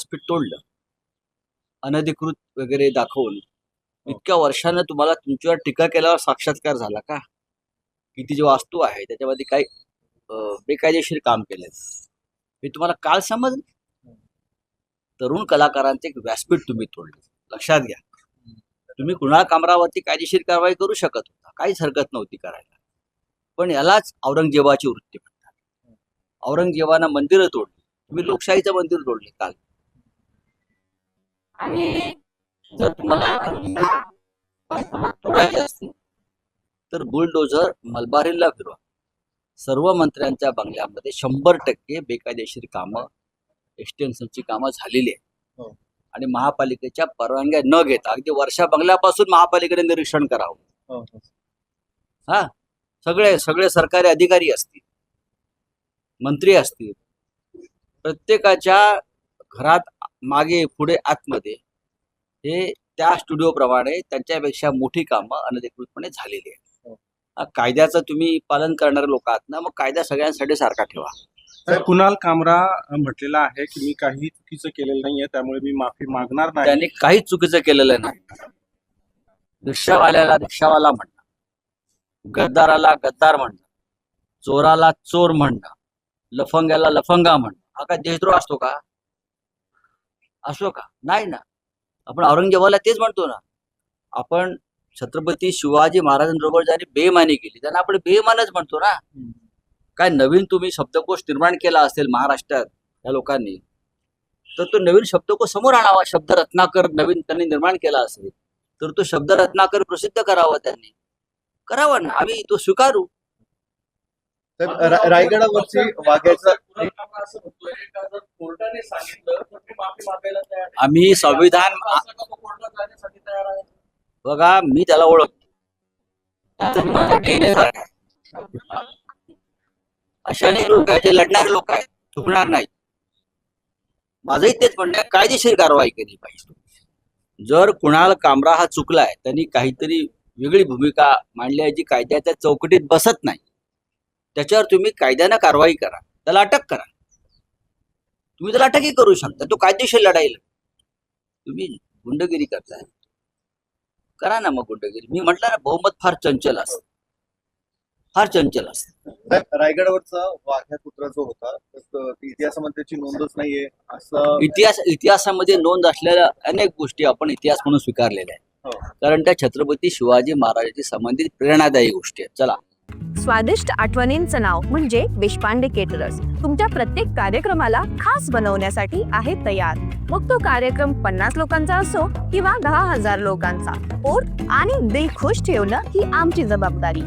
व्यासपीठ तोडलं, अनधिकृत वगैरे दाखवून इतक्या वर्षानं तुम्हाला तुमच्यावर टीका केल्यावर साक्षात्कार झाला का? की ती जी वास्तू आहे त्याच्यामध्ये काही बेकायदेशीर काम केलंय हे तुम्हाला काल समजलं? तरुण कलाकारांचे एक व्यासपीठ तुम्ही तोडले. लक्षात घ्या, तुम्ही कुणाल कामरावरती कायदेशीर कारवाई करू शकत होता, काहीच हरकत नव्हती करायला. पण यालाच औरंगजेबाची वृत्ती म्हणतात. औरंगजेबानं मंदिरं तोडली, तुम्ही लोकशाहीचं मंदिर तोडले काल. आणि जर तुम्हाला तोडायचे असतील तर बुलडोझर मलबारीला फिरवा. सर्व मंत्र्यांच्या बंगल्यामध्ये 100% बेकायदेशीर कामं, एक्सटेन्शनची कामं झालेली आहेत. आणि महापालिकेच्या परवानग्या न घेता अगदी वर्षा बंगल्यापासून महापालिकेने निरीक्षण करावं. हा, सगळे सरकारी अधिकारी असतील, मंत्री असतील, प्रत्येकाच्या घरात मागे पुढे आतमध्ये हे त्या स्टुडिओप्रमाणे त्यांच्यापेक्षा मोठी कामं अनधिकृतपणे झालेली आहेत. कायद्याचं तुम्ही पालन करणारे लोक आहात ना, मग कायदा सगळ्यांसाठी सारखा ठेवा. कुणाल कामरा म्हटलेला आहे की मी काही चुकीचं केलेलं नाहीये, त्यामुळे मी माफी मागणार नाही. त्यांनी काहीच चुकीचं केलेलं नाही. रिक्षावाल्याला रिक्षावाला म्हणणं, गद्दाराला गद्दार म्हणणं, चोराला चोर म्हणणं, लफंग्याला लफंगा म्हणणं, हा काय देशद्रोह असतो का? असो का? नाही ना. आपण औरंगजेबाला तेच म्हणतो ना. आपण छत्रपती शिवाजी महाराजांबरोबर ज्यांनी बेईमानी केली त्यांना आपण बेईमानच म्हणतो ना. काय नवीन तुम्ही शब्दकोश निर्माण केला असेल महाराष्ट्रात या लोकांनी, तर तो नवीन शब्दकोश समोर आणावा. शब्द रत्नाकर नवीन त्यांनी निर्माण केला असेल तर तो शब्द रत्नाकर प्रसिद्ध करावा, त्यांनी करावा ना. आम्ही तो स्वीकारू. रायगडावरची वाघ्याचा आम्ही संविधान बघा, मी त्याला ओळखतो. अशा अनेक लोक आहेत ते लढणारे लोक आहेत, चुकणार नाही. माझंही तेच म्हणणं आहे, कायदेशीर कारवाई केली पाहिजे. जर कुणाल कामरा हा चुकलाय, त्यांनी काहीतरी वेगळी भूमिका मांडली आहे जी कायद्याच्या चौकटीत बसत नाही, त्याच्यावर तुम्ही कायद्यानं कारवाई करा, त्याला अटक करा. तुम्ही त्याला अटकही करू शकता, तो कायदेशीर लढाईल. तुम्ही गुंडगिरी करताय, करा ना मग गुंडगिरी. मी म्हटलं ना, बहुमत फार चंचल असत, फार चंचल असत. रायगडावरचा वाघ्या कुत्रा जो होता इतिहासामध्ये त्याची नोंदच नाहीये असं. इतिहासामध्ये नोंद असलेल्या अनेक गोष्टी आपण इतिहास म्हणून स्वीकारलेल्या आहेत, कारण त्या छत्रपती शिवाजी महाराजांशी संबंधित प्रेरणादायी गोष्टी आहेत. चला, स्वादिष्ट आठवणींचं नाव म्हणजे देशपांडे केटरर्स तुमच्या प्रत्येक कार्यक्रमाला खास बनवण्यासाठी आहे तयार. मग तो कार्यक्रम 50 लोकांचा असो किंवा 10,000 लोकांचा, पोट आणि दिल खुश ठेवणं ही आमची जबाबदारी.